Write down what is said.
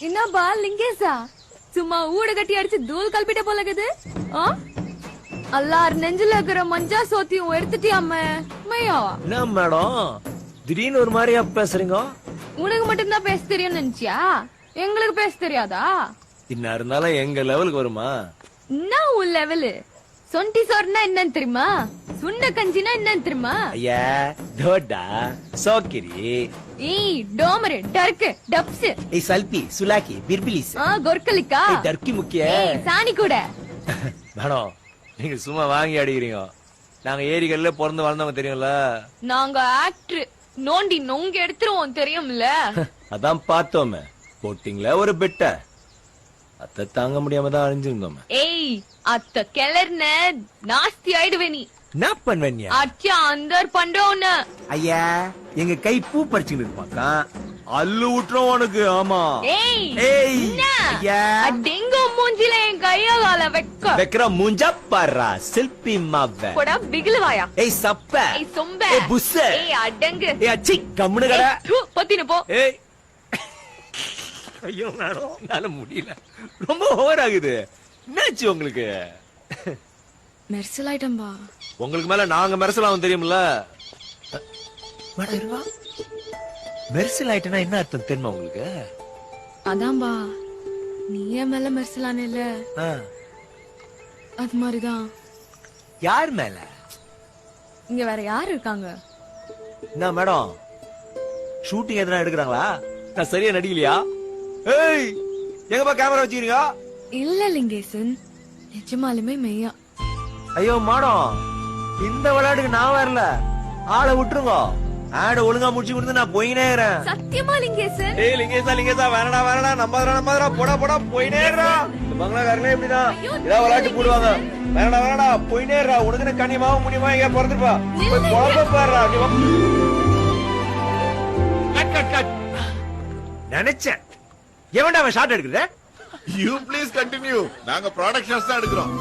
என்னப்பா லிங்கேசா சும்மா ஊடு கட்டி அடிச்சு தூள் கல்பிட்ட போல இருக்குது அல்லார் நெஞ்சில இருக்கிற மஞ்சா சோத்தியும் எடுத்துட்டியாம மையா என்ன மேடம் திடீர்னு ஒரு மாதிரியா பேசுறீங்க? உனக்கு மட்டும்தான் பேச தெரியும்னு நினைச்சியா? எங்களுக்கு பேச தெரியாதா? என்ன இருந்தாலும் எங்க லெவலுக்கு வருமா? என்ன உன் லெவலு? சொண்டி சோறுனா என்னன்னு தெரியுமா? சுண்ட கஞ்சினா என்னன்னு தெரியுமா? ஐயா தோடா சோக்கிரி ஏய் டோமரு டர்க்கு டப்ஸ் ஏய் சல்பி சுலாக்கி பிர்பிலிஸ் கொர்க்கலிக்கா ஏய் டர்க்கி முக்கிய ஏய் சாணி கூட மேடம் நீங்க சும்மா வாங்கி அடிக்கிறீங்க. நாங்க ஏரிகள்ல பிறந்து வளர்ந்தவங்க தெரியும்ல. நாங்க ஆக்டர் நோண்டி நொங்க எடுத்துருவோம் தெரியும்ல. அதான் பார்த்தோமே போட்டிங்களா ஒரு பெட்ட அத்தை தாங்க முடியாம தான் அழிஞ்சிருந்தோம். ஏய் அத்த கிளர்ன நாஸ்தி ஆயிடுவே நீ. என்ன பண்ணுவீங்க? அச்சா அந்தர் பண்றோன்னு ஐயா எங்க கை பூ பறிச்சுன்னு இருப்பாக்கா அல்லு விட்டுறோம் உனக்கு. ஆமா ஏய் ஏய் ஐயா டெங்கு மூஞ்சில என் கையால வெக்கற மூஞ்சா பாரா சில்பி மாவே போடா பிகிலுவாயா. ஏய் சப்ப ஏய் சொம்ப ஏய் புஸ்ஸ ஏய் அடங்கு ஏய் அச்சி கம்முனு கடை பத்தின போ. ஏய் ஐயோ மேடம் என்னால முடியல ரொம்ப ஓவர் ஆகுது. என்னாச்சு உங்களுக்கு? மெர்சல் ஐட்டம்பா உங்களுக்கு மேல நாங்க மெர்சல் ஆகும் தெரியும்ல. மெர்சல் ஆயிட்டனா என்ன அர்த்தம் தெரியுமா உங்களுக்கு? அதான்பா நீ என் மேல மெர்சலானே இல்ல அது மாதிரிதான். யார் மேல? இங்க வேற யாரு இருக்காங்க? என்ன மேடம் ஷூட்டிங் எதனா எடுக்கிறாங்களா? நான் சரியா நடிக்கலையா? ஏய் எங்கப்பா கேமரா வச்சுக்கிறீங்க? இல்ல லிங்கேசன் நிஜமாலுமே மெய்யா. ஐயோ மேடம் இந்த விளையாட்டுக்கு நான் வரல. ஆளை விட்டுருங்க. ஆட ஒழுங்கா முடிச்சு கொடுத்து நான் போயினே இருக்கிறேன். சத்தியமா லிங்கேசன்? ஏய் லிங்கேசா வேணடா நம்பாதடா போடா போயினே இருக்கா. பங்களாக்காரங்களே இப்படிதான் ஏதாவது விளையாட்டு போடுவாங்க. வேணடா போயினே இருக்கா. உனக்கு கனிமாவும் முடியுமா எங்க பிறந்துருப்பா போய் குழப்ப பாடுறா. நினைச்சேன் எவன்டா அவன் ஷாட் எடுக்குற? You please continue. நாங்க ப்ரொடக்ஷன்ஸ் தான் எடுக்கிறோம்.